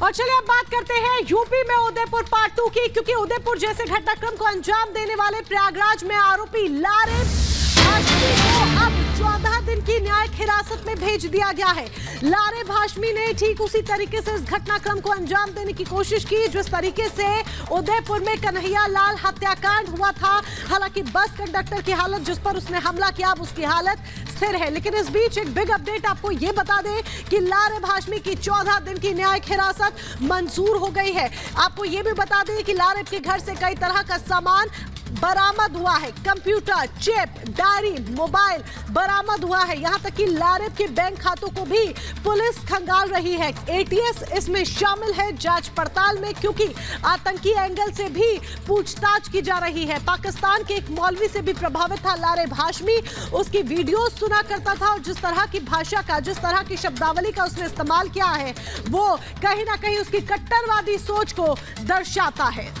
और चलिए अब बात करते हैं यूपी में उदयपुर पार्ट 2 की, क्योंकि उदयपुर जैसे घटनाक्रम को अंजाम देने वाले प्रयागराज में आरोपी लारेब हाशमी को अब 14 दिन की न्यायिक हिरासत में भेज दिया गया है। लारेब हाशमी ने ठीक उसी तरीके से इस घटनाक्रम को अंजाम देने की कोशिश की जिस तरीके से उदयपुर में कन्हैया लाल हत्याकांड हुआ था। हालांकि बस कंडक्टर की हालत, जिस पर उसने हमला किया, अब उसकी हालत स्थिर है। लेकिन इस बीच एक बिग अपडेट आपको ये बता दें कि लारेब हाशमी की 14 दिन की न्यायिक हिरासत मंजूर हो गई है। आपको ये भी बता दें कि लारेब के घर से कई तरह का सामान बरामद हुआ है। कंप्यूटर, चिप, डायरी, मोबाइल बरामद हुआ है। यहां तक कि लारेब के बैंक खातों को भी पुलिस खंगाल रही है। एटीएस इसमें शामिल है जांच पड़ताल में, क्योंकि आतंकी एंगल से भी पूछताछ की जा रही है। पाकिस्तान के एक मौलवी से भी प्रभावित था लारेब हाशमी। उसकी वीडियो सुना करता था और जिस तरह की भाषा का, जिस तरह की शब्दावली का उसने इस्तेमाल किया है, वो कहीं ना कहीं उसकी कट्टरवादी सोच को दर्शाता है।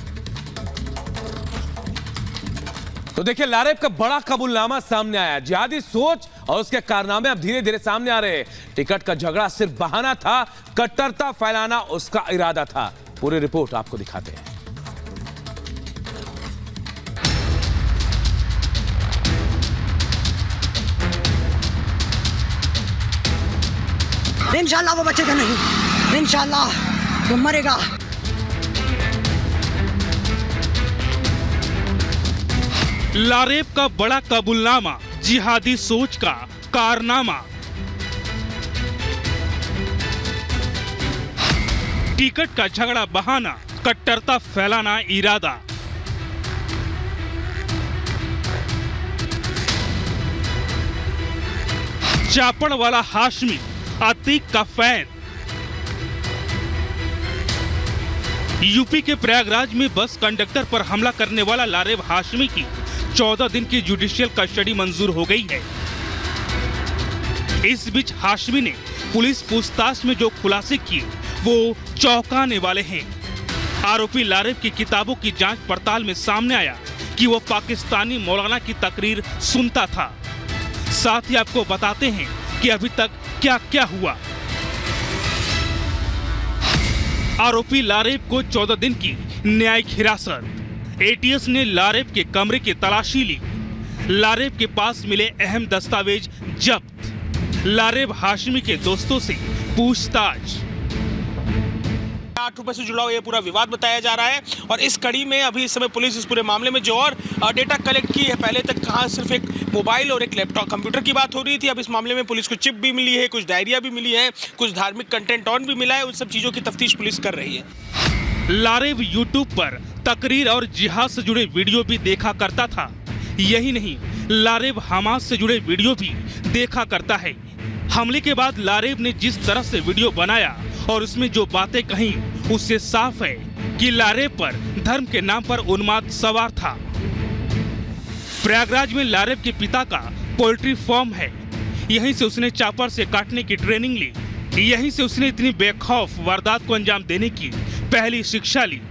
तो देखिए, लारेब का बड़ा कबूलनामा सामने आया। जिहादी सोच और उसके कारनामे अब धीरे धीरे सामने आ रहे हैं। टिकट का झगड़ा सिर्फ बहाना था, कट्टरता फैलाना उसका इरादा था। पूरी रिपोर्ट आपको दिखाते हैं। इंशाल्लाह वो बचेगा नहीं, इंशाल्लाह वो मरेगा। लारेब का बड़ा कबूलनामा, जिहादी सोच का कारनामा। टिकट का झगड़ा बहाना, कट्टरता फैलाना इरादा। चापड़ वाला हाशमी अतीक का फैन। यूपी के प्रयागराज में बस कंडक्टर पर हमला करने वाला लारेब हाशमी की 14 दिन की जुडिशियल कस्टडी मंजूर हो गई है। इस बीच हाशमी ने पुलिस पूछताछ में जो खुलासे किए वो चौंकाने वाले हैं। आरोपी लारेब की किताबों की जांच पड़ताल में सामने आया कि वो पाकिस्तानी मौलाना की तकरीर सुनता था। साथ ही आपको बताते हैं कि अभी तक क्या क्या हुआ। आरोपी लारेब को 14 दिन की न्यायिक हिरासत। एटीएस ने लारेब के कमरे की तलाशी ली। लारेब के पास मिले अहम दस्तावेज जब्त। लारेब हाशमी के दोस्तों से पूछताछ। 8 रुपए से जुड़ा हुआ ये पूरा विवाद बताया जा रहा है और इस कड़ी में अभी इस समय पुलिस इस पूरे मामले में जो और डेटा कलेक्ट की है, पहले तक कहाँ सिर्फ एक मोबाइल और एक लैपटॉप कंप्यूटर की बात हो रही थी। अब इस मामले में पुलिस को चिप भी मिली है, कुछ डायरिया भी मिली है, कुछ धार्मिक कंटेंट और भी मिला है। उन सब चीजों की तफ्तीश पुलिस कर रही है। लारेब यूट्यूब पर तकरीर और जिहाद से जुड़े वीडियो भी देखा करता था। यही नहीं, लारेब हमास से जुड़े वीडियो भी देखा करता है। हमले के बाद लारेब ने जिस तरह से वीडियो बनाया और उसमें जो बातें कही, उससे साफ है कि लारेब पर धर्म के नाम पर उन्माद सवार था। प्रयागराज में लारेब के पिता का पोल्ट्री फार्म है। यहीं से उसने चापर से काटने की ट्रेनिंग ली। यहीं से उसने इतनी बेखौफ वारदात को अंजाम देने की पहली शिक्षा ली।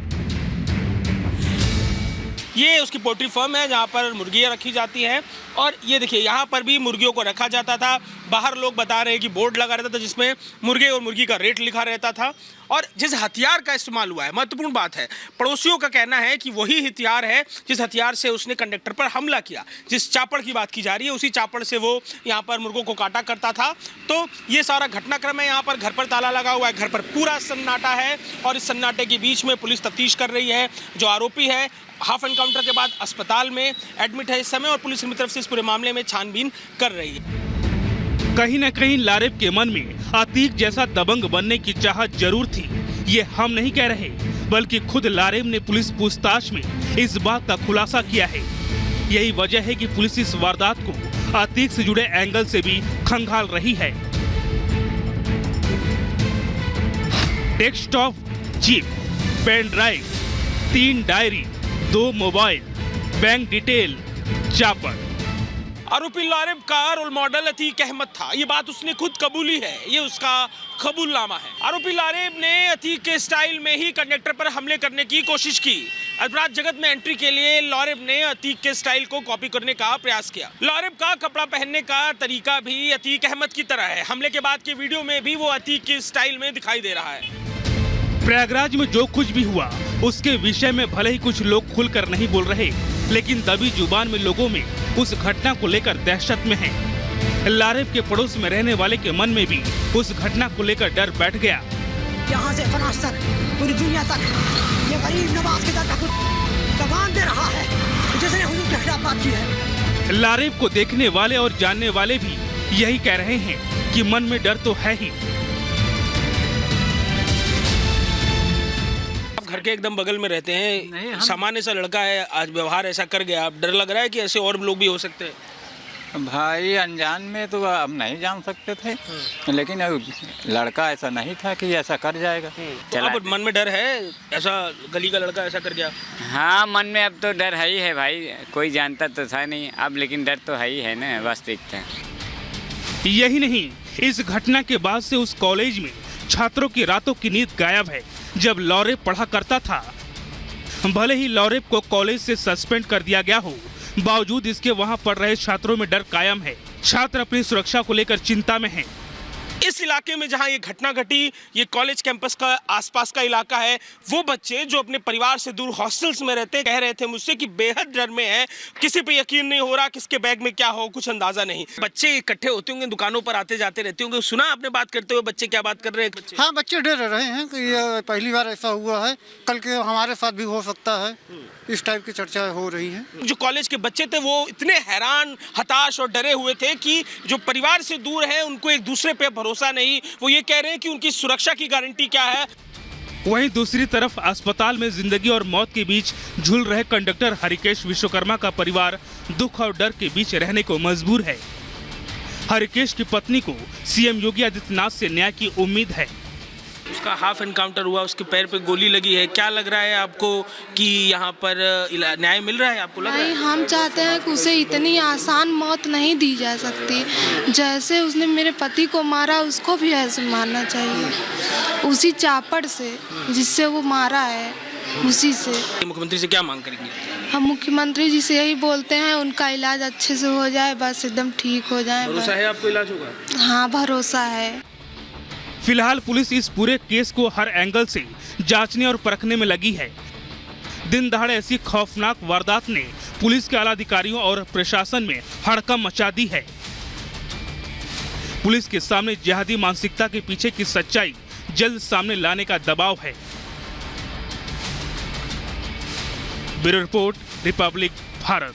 ये उसकी पोल्ट्री फार्म है जहाँ पर मुर्गियाँ रखी जाती हैं और ये देखिए यहाँ पर भी मुर्गियों को रखा जाता था। बाहर लोग बता रहे हैं कि बोर्ड लगा रहता था जिसमें मुर्गे और मुर्गी का रेट लिखा रहता था। और जिस हथियार का इस्तेमाल हुआ है, महत्वपूर्ण बात है, पड़ोसियों का कहना है कि वही हथियार है जिस हथियार से उसने कंडक्टर पर हमला किया। जिस चापड़ की बात की जा रही है, उसी चापड़ से वो यहाँ पर मुर्गों को काटा करता था। तो ये सारा घटनाक्रम है। यहाँ पर घर पर ताला लगा हुआ है, घर पर पूरा सन्नाटा है और इस सन्नाटे के बीच में पुलिस तफ्तीश कर रही है। जो आरोपी है हाफ एनकाउंटर के बाद अस्पताल में एडमिट है इस समय और पुलिस की तरफ से इस पूरे मामले में छानबीन कर रही है। कहीं न कहीं लारेब के मन में अतीक जैसा दबंग बनने की चाहत जरूर थी। ये हम नहीं कह रहे, बल्कि खुद लारेब ने पुलिस पूछताछ में इस बात का खुलासा किया है। यही वजह है कि पुलिस इस वारदात को अतीक से जुड़े एंगल से भी खंगाल रही है। Desktop, chip, pen drive, 3 diary, 2 mobile, bank detail, चापर। आरोपी लारेब का रोल मॉडल अतीक अहमद था। ये बात उसने खुद कबूली है, ये उसका कबूलनामा है। आरोपी लारेब ने अतीक के स्टाइल में ही कंडक्टर पर हमले करने की कोशिश की। अपराध जगत में एंट्री के लिए लारेब ने अतीक के स्टाइल को कॉपी करने का प्रयास किया। लारेब का कपड़ा पहनने का तरीका भी अतीक अहमद की तरह है। हमले के बाद के वीडियो में भी वो अतीक के स्टाइल में दिखाई दे रहा है। प्रयागराज में जो कुछ भी हुआ उसके विषय में भले ही कुछ लोग खुलकर नहीं बोल रहे, लेकिन दबी जुबान में लोगों में उस घटना को लेकर दहशत में है। लारेब के पड़ोस में रहने वाले के मन में भी उस घटना को लेकर डर बैठ गया। यहाँ से फ्रांस तक, पूरी दुनिया तक ये गरीब नवाज के दर का दबान दे रहा है जिसने हुजूर के खिलाफ बात की है। लारेब को देखने वाले और जानने वाले भी यही कह रहे हैं कि मन में डर तो है ही। आप घर के एकदम बगल में रहते हैं, सामान्य सा लड़का है, आज व्यवहार ऐसा कर गया, डर लग रहा है कि ऐसे और लोग भी हो सकते हैं? भाई अनजान में तो अब नहीं जान सकते थे, लेकिन लड़का ऐसा नहीं था कि ऐसा कर जाएगा। तो अब मन में डर है, ऐसा गली का लड़का ऐसा कर गया? हाँ, मन में अब तो डर है ही है भाई, कोई जानता तो था नहीं अब, लेकिन डर तो है ही है ना, वास्तविकता। यही नहीं, इस घटना के बाद से उस कॉलेज में छात्रों की रातों की नींद गायब है। जब लारेब पढ़ा करता था, भले ही लारेब को कॉलेज से सस्पेंड कर दिया गया हो, बावजूद इसके वहां पढ़ रहे छात्रों में डर कायम है। छात्र अपनी सुरक्षा को लेकर चिंता में हैं। इस इलाके में जहां ये घटना घटी, ये कॉलेज कैंपस का आसपास का इलाका है, वो बच्चे जो अपने परिवार से दूर हॉस्टल्स में रहते हैं कह रहे थे मुझसे कि बेहद डर में है, किसी पे यकीन नहीं हो रहा, किसके बैग में क्या हो कुछ अंदाजा नहीं। बच्चे इकट्ठे होते होंगे, दुकानों पर आते जाते रहते होंगे, सुना आपने बात करते हुए बच्चे क्या बात कर रहे हैं? हाँ, बच्चे डर रहे हैं कि ये पहली बार ऐसा हुआ है, कल के हमारे साथ भी हो सकता है, इस टाइप की चर्चा हो रही है। जो कॉलेज के बच्चे थे वो इतने हैरान, हताश और डरे हुए थे कि जो परिवार से दूर है उनको एक दूसरे पे भरोसा नहीं। वो ये कह रहे हैं कि उनकी सुरक्षा की गारंटी क्या है। वहीं दूसरी तरफ अस्पताल में जिंदगी और मौत के बीच झूल रहे कंडक्टर हरिकेश विश्वकर्मा का परिवार दुख और डर के बीच रहने को मजबूर है। हरिकेश की पत्नी को सीएम योगी आदित्यनाथ से न्याय की उम्मीद है। उसका हाफ एनकाउंटर हुआ, उसके पैर पे गोली लगी है, क्या लग रहा है आपको कि यहाँ पर न्याय मिल रहा है? आपको लग रहा है? नहीं, हम चाहते हैं कि उसे इतनी आसान मौत नहीं दी जा सकती। जैसे उसने मेरे पति को मारा, उसको भी ऐसे मारना चाहिए, उसी चापड़ से जिससे वो मारा है, उसी से। मुख्यमंत्री से क्या मांग करेंगे? हम मुख्यमंत्री जी से यही बोलते हैं उनका इलाज अच्छे से हो जाए, बस एकदम ठीक हो जाए। भरोसा है आपको इलाज होगा? हाँ, भरोसा है। फिलहाल पुलिस इस पूरे केस को हर एंगल से जांचने और परखने में लगी है। दिन दहाड़े ऐसी खौफनाक वारदात ने पुलिस के आला अधिकारियों और प्रशासन में हड़कंप मचा दी है। पुलिस के सामने जिहादी मानसिकता के पीछे की सच्चाई जल्द सामने लाने का दबाव है। Bureau report, Republic Bharat.